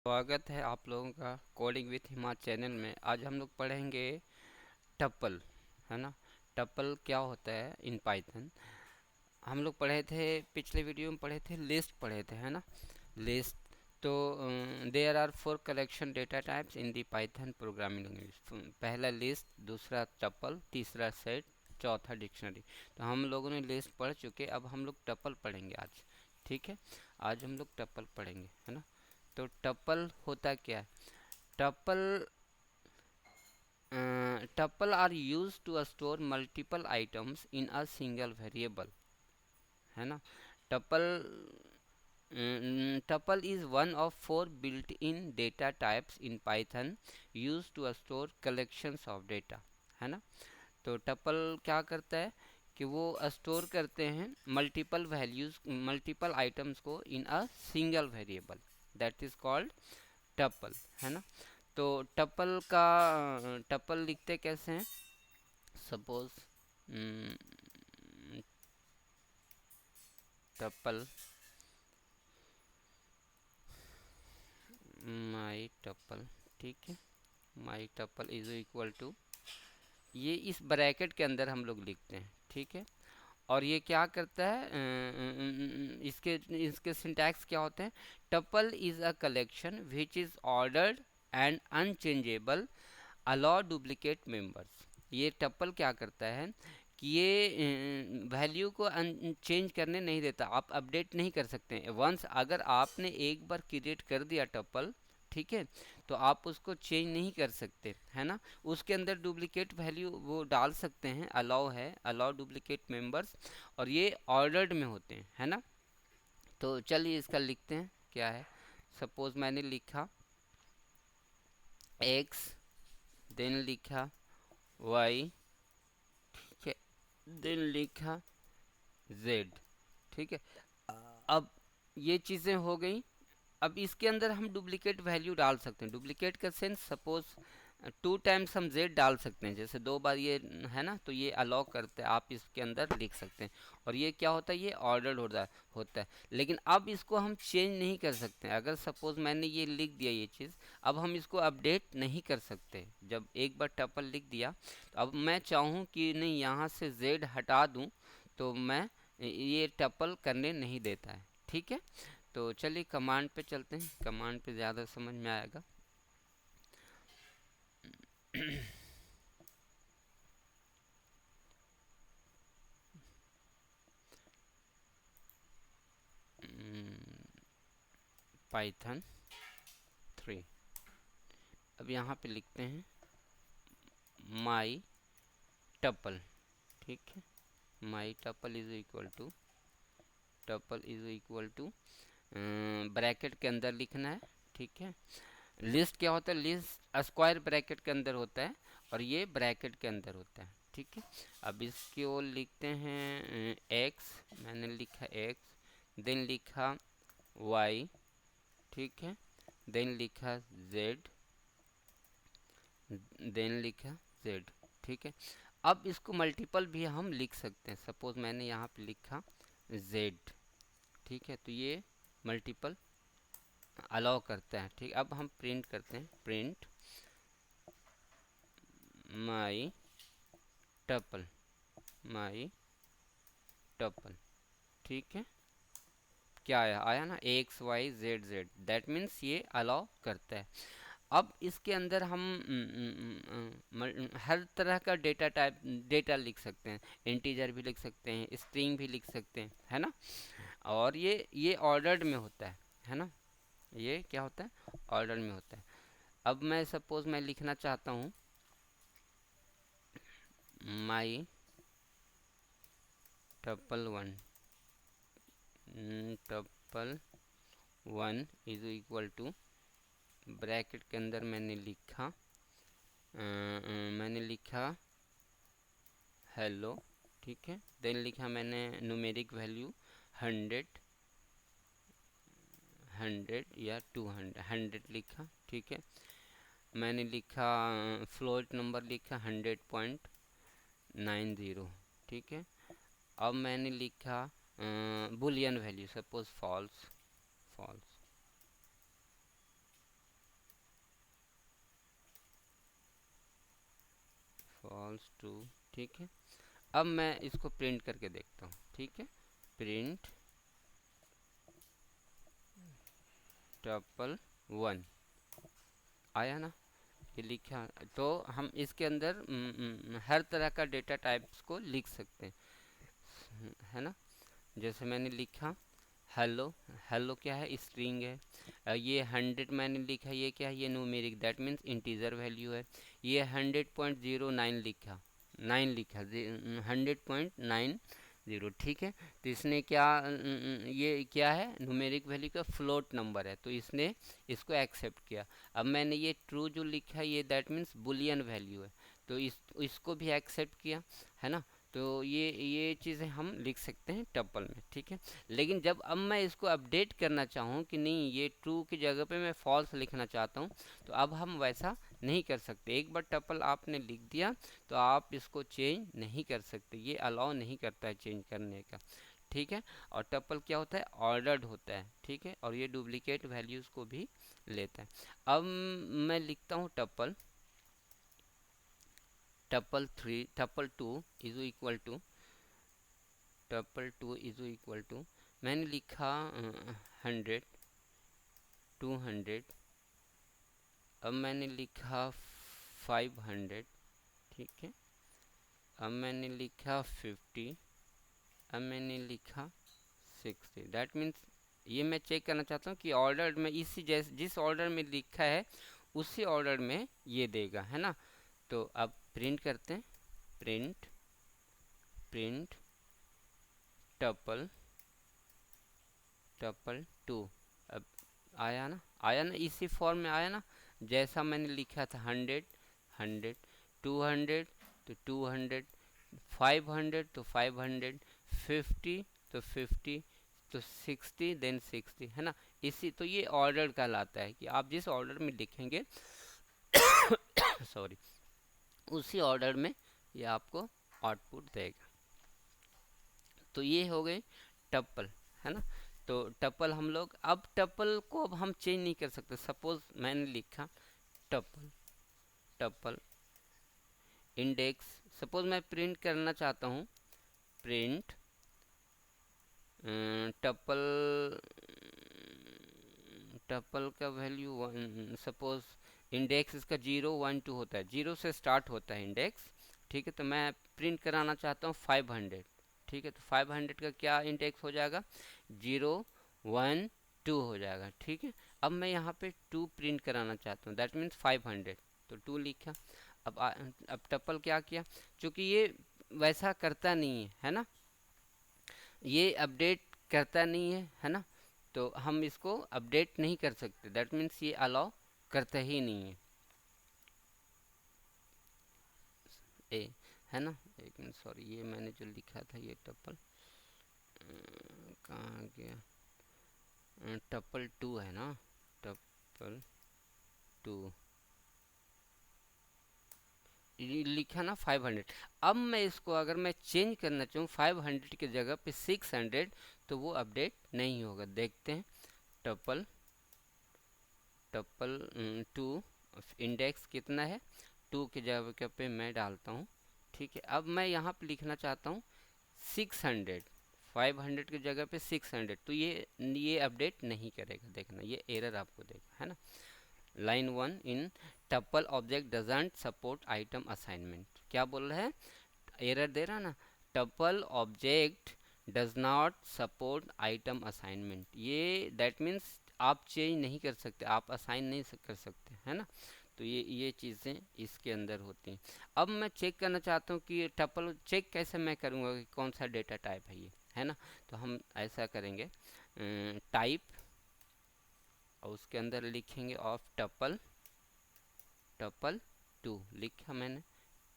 स्वागत है आप लोगों का कोडिंग विथ हिमा चैनल में। आज हम लोग पढ़ेंगे टपल, है ना। टपल क्या होता है इन पाइथन। हम लोग पढ़े थे, पिछले वीडियो में पढ़े थे, लिस्ट पढ़े थे, है ना। लिस्ट तो there are 4 collection data types in the Python programming language. पहला लिस्ट, दूसरा टपल, तीसरा सेट, चौथा डिक्शनरी। तो हम लोगों ने लिस्ट पढ़ चुके, अब हम लोग टपल पढ़ेंगे आज। ठीक है, आज हम लोग टपल पढ़ेंगे, है ना। तो टपल होता क्या है? Tuple tuple are use to store multiple items in a single variable, है ना। Tuple tuple is one of 4 built in data types in Python use to store collections of data, है ना। तो टपल क्या करता है कि वो स्टोर करते हैं मल्टीपल वैल्यूज, मल्टीपल आइटम्स को in a single variable, that is called tuple, है ना। तो टपल का टपल लिखते कैसे हैं? सपोज टपल माई टपल, ठीक है। My tuple is equal to, ये इस ब्रैकेट के अंदर हम लोग लिखते हैं, ठीक है। और ये क्या करता है, इसके इसके सिंटैक्स क्या होते हैं? Tuple is a collection which is ordered and unchangeable, allow duplicate members. ये टपल क्या करता है कि ये वैल्यू को चेंज करने नहीं देता, आप अपडेट नहीं कर सकते हैं। वंस अगर आपने एक बार क्रिएट कर दिया टपल, ठीक है, तो आप उसको चेंज नहीं कर सकते, है ना। उसके अंदर डुप्लीकेट वैल्यू वो डाल सकते हैं, अलाउ है, अलाउ डुप्लीकेट मेंबर्स, और ये ऑर्डर्ड में होते हैं, है ना। तो चलिए इसका लिखते हैं क्या है। सपोज मैंने लिखा एक्स, देन लिखा वाई, ठीक है, देन लिखा जेड, ठीक है। अब ये चीज़ें हो गई। अब इसके अंदर हम डुप्लीकेट वैल्यू डाल सकते हैं। डुप्लीकेट का सेंस, सपोज 2 टाइम्स हम जेड डाल सकते हैं, जैसे 2 बार ये, है ना। तो ये अलाउ करते हैं, आप इसके अंदर लिख सकते हैं। और ये क्या होता है? ये ऑर्डर होता है। लेकिन अब इसको हम चेंज नहीं कर सकते हैं। अगर सपोज मैंने ये लिख दिया ये चीज़, अब हम इसको अपडेट नहीं कर सकते। जब एक बार टपल लिख दिया, तो अब मैं चाहूँ कि नहीं यहाँ से जेड हटा दूँ, तो मैं ये टपल करने नहीं देता है, ठीक है। तो चलिए कमांड पे चलते हैं, कमांड पे ज़्यादा समझ में आएगा। पाइथन 3, अब यहाँ पे लिखते हैं माई टपल, ठीक है। My tuple is equal to, tuple is equal to bracket के अंदर लिखना है, ठीक है। लिस्ट क्या होता है? लिस्ट स्क्वायर ब्रैकेट के अंदर होता है, और ये ब्रैकेट के अंदर होता है, ठीक है। अब इसकी ओर लिखते हैं एक्स, मैंने लिखा एक्स, देन लिखा वाई, ठीक है, देन लिखा जेड, देन लिखा जेड, ठीक है। अब इसको मल्टीपल भी हम लिख सकते हैं। सपोज मैंने यहाँ पे लिखा जेड, ठीक है, तो ये मल्टीपल अलाउ करता है, ठीक। अब हम प्रिंट करते हैं, print my tuple, my tuple, ठीक है। क्या आया ना, x y z z, that means ये अलाउ करता है। अब इसके अंदर हम हर तरह का डेटा टाइप, डेटा लिख सकते हैं। इंटीजर भी लिख सकते हैं, स्ट्रिंग भी लिख सकते हैं, है ना। और ये ऑर्डर्ड में होता है ना। ये क्या होता है? ऑर्डर में होता है। अब मैं सपोज मैं लिखना चाहता हूँ my tuple 1, tuple 1 is equal to, bracket के अंदर मैंने लिखा हेलो, ठीक है। देन लिखा मैंने न्यूमेरिक वैल्यू 100, 100 या 200, 100 लिखा, ठीक है। मैंने लिखा फ्लोट नंबर लिखा 100.90, ठीक है। अब मैंने लिखा boolean value, suppose false, false, false true. ठीक है, अब मैं इसको प्रिंट करके देखता हूँ। ठीक है, प्रिंट टपल 1 आया ना, ये लिखा। तो हम इसके अंदर हर तरह का डेटा टाइप्स को लिख सकते हैं, है ना। जैसे मैंने लिखा हेलो, हेलो क्या है, स्ट्रिंग है। ये 100 मैंने लिखा, ये क्या है, ये numeric, that means integer value है। ये 100.09 लिखा, 9 लिखा, 100.90। ठीक है, तो इसने क्या ये क्या है, न्यूमेरिक वैल्यू का फ्लोट नंबर है, तो इसने इसको एक्सेप्ट किया। अब मैंने ये ट्रू जो लिखा है, ये दैट मीन्स बुलियन वैल्यू है, तो इसको भी एक्सेप्ट किया, है ना। तो ये चीज़ें हम लिख सकते हैं टपल में। ठीक है, लेकिन जब अब मैं इसको अपडेट करना चाहूँ कि नहीं, ये ट्रू की जगह पे मैं फॉल्स लिखना चाहता हूँ, तो अब हम वैसा नहीं कर सकते। एक बार टपल आपने लिख दिया तो आप इसको चेंज नहीं कर सकते, ये अलाउ नहीं करता है चेंज करने का। ठीक है, और टपल क्या होता है, ऑर्डर्ड होता है। ठीक है, और ये डुप्लीकेट वैल्यूज़ को भी लेता है। अब मैं लिखता हूँ tuple tuple 3 tuple 2 is equal to tuple 2 is equal to, मैंने लिखा 100 200, अब मैंने लिखा 500। ठीक है, अब मैंने लिखा 50, अब मैंने लिखा 60। दैट मीन्स ये मैं चेक करना चाहता हूँ कि ऑर्डर में इसी जैसे जिस ऑर्डर में लिखा है उसी ऑर्डर में ये देगा, है ना। तो अब प्रिंट करते हैं, प्रिंट प्रिंट टपल टपल 2। अब आया ना, आया ना, इसी फॉर्म में आया ना, जैसा मैंने लिखा था। 100 100, 200 तो 200, 500 तो 500, 50 तो 50, तो 60 देन 60, है ना। इसी तो ये ऑर्डर कहलाता है कि आप जिस ऑर्डर में लिखेंगे सॉरी, उसी ऑर्डर में ये आपको आउटपुट देगा। तो ये हो गए टप्पल, है ना। तो टप्पल हम लोग, अब टप्पल को अब हम चेंज नहीं कर सकते। सपोज मैंने लिखा टप्पल टप्पल इंडेक्स, सपोज मैं प्रिंट करना चाहता हूँ, प्रिंट टप्पल टप्पल का वैल्यू 1, सपोज इंडेक्स इसका 0 1 2 होता है, 0 से स्टार्ट होता है इंडेक्स। ठीक है, तो मैं प्रिंट कराना चाहता हूँ 500। ठीक है, तो 500 का क्या इंडेक्स हो जाएगा, 0 1 2 हो जाएगा। ठीक है, अब मैं यहाँ पे 2 प्रिंट कराना चाहता हूँ, दैट मीन्स 500, तो 2 लिखा। अब टप्पल क्या किया, क्योंकि ये वैसा करता नहीं है ना, ये अपडेट करता नहीं है ना, तो हम इसको अपडेट नहीं कर सकते, दैट मीन्स ये अलाउ करता ही नहीं है। ए, है ना, एक मिनट सॉरी, ये मैंने जो लिखा था ये टप्पल कहाँ गया, टप्पल 2 है ना, टप्पल 2 लिखा ना 500। अब मैं इसको अगर मैं चेंज करना चाहूँ 500 की जगह पे 600, तो वो अपडेट नहीं होगा। देखते हैं, टप्पल टप्पल 2 इंडेक्स कितना है, 2 की जगह पे मैं डालता हूँ। ठीक है, अब मैं यहाँ पे लिखना चाहता हूँ 600, 500 की जगह पे 600, तो ये अपडेट नहीं करेगा। देखना, ये एरर आपको देगा, है ना। Line 1 in tuple object doesn't support item assignment, क्या बोल रहा है, एरर दे रहा ना, tuple object does not support item assignment. ये दैट मीन्स आप चेंज नहीं कर सकते, आप असाइन नहीं कर सकते, है ना। तो ये चीज़ें इसके अंदर होती हैं। अब मैं चेक करना चाहता हूँ कि टप्पल चेक कैसे मैं करूँगा कि कौन सा डेटा टाइप है ये, है ना। तो हम ऐसा करेंगे, टाइप, और उसके अंदर लिखेंगे ऑफ टप्पल टप्पल 2 लिखा मैंने।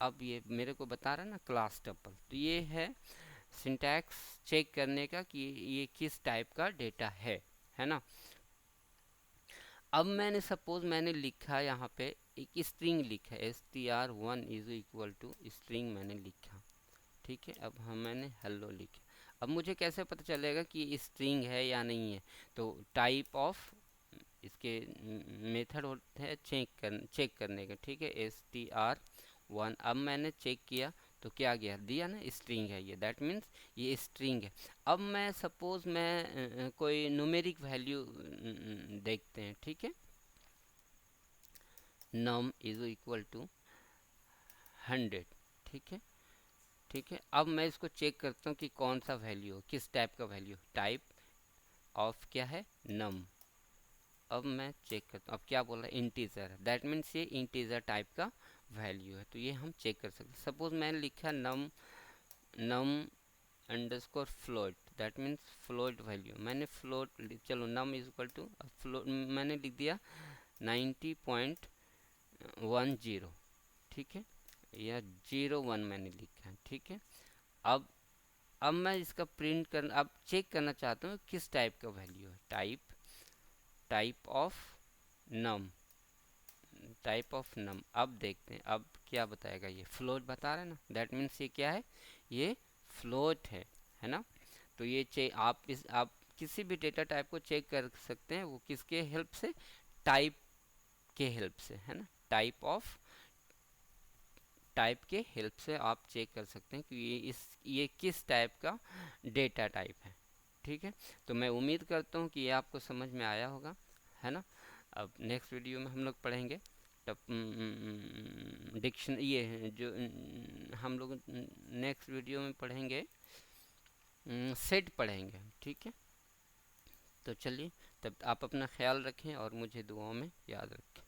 अब ये मेरे को बता रहा है ना क्लास टप्पल, तो ये है सिंटैक्स चेक करने का कि ये किस टाइप का डेटा है ना। अब मैंने सपोज मैंने लिखा यहाँ पे एक स्ट्रिंग लिखा है, str1 is equal to string मैंने लिखा। ठीक है, अब हम मैंने हेलो लिखा। अब मुझे कैसे पता चलेगा कि ये स्ट्रिंग है या नहीं है, तो टाइप ऑफ इसके मेथड होते हैं चेक करने का। ठीक है, str1 1। अब मैंने चेक किया तो क्या गया, दिया ना स्ट्रिंग है ये, दैट मीन्स ये स्ट्रिंग है। अब मैं सपोज मैं कोई न्यूमेरिक वैल्यू देखते हैं, ठीक है। num इज इक्वल टू 100, ठीक है। ठीक है, अब मैं इसको चेक करता हूँ कि कौन सा वैल्यू, किस टाइप का वैल्यू, टाइप ऑफ क्या है, नम। अब मैं चेक करता हूँ, अब क्या बोल रहा है, इंटीजर, दैट मीन्स ये इंटीजर टाइप का वैल्यू है, तो ये हम चेक कर सकते हैं। सपोज मैंने लिखा num underscore float, that means float value, मैंने फ्लोट, चलो num is equal to float मैंने लिख दिया 90.10, ठीक है, या 01 मैंने लिखा है, ठीक है। अब मैं इसका प्रिंट कर, अब चेक करना चाहता हूँ किस टाइप का वैल्यू है, type of num, type of num. अब देखते हैं अब क्या बताएगा, ये फ्लोट बता रहा है ना, दैट मीन्स ये क्या है, ये फ्लोट है ना। तो ये आप किसी भी डेटा टाइप को चेक कर सकते हैं, वो किसके हेल्प से, टाइप के हेल्प से, है ना। टाइप के हेल्प से आप चेक कर सकते हैं कि ये किस टाइप का डेटा टाइप है, ठीक है। तो मैं उम्मीद करता हूँ कि ये आपको समझ में आया होगा, है ना। अब नेक्स्ट वीडियो में हम लोग पढ़ेंगे डिक्शन, ये है जो हम लोग नेक्स्ट वीडियो में पढ़ेंगे, सेट पढ़ेंगे, ठीक है। तो चलिए, तब आप अपना ख्याल रखें और मुझे दुआओं में याद रखें।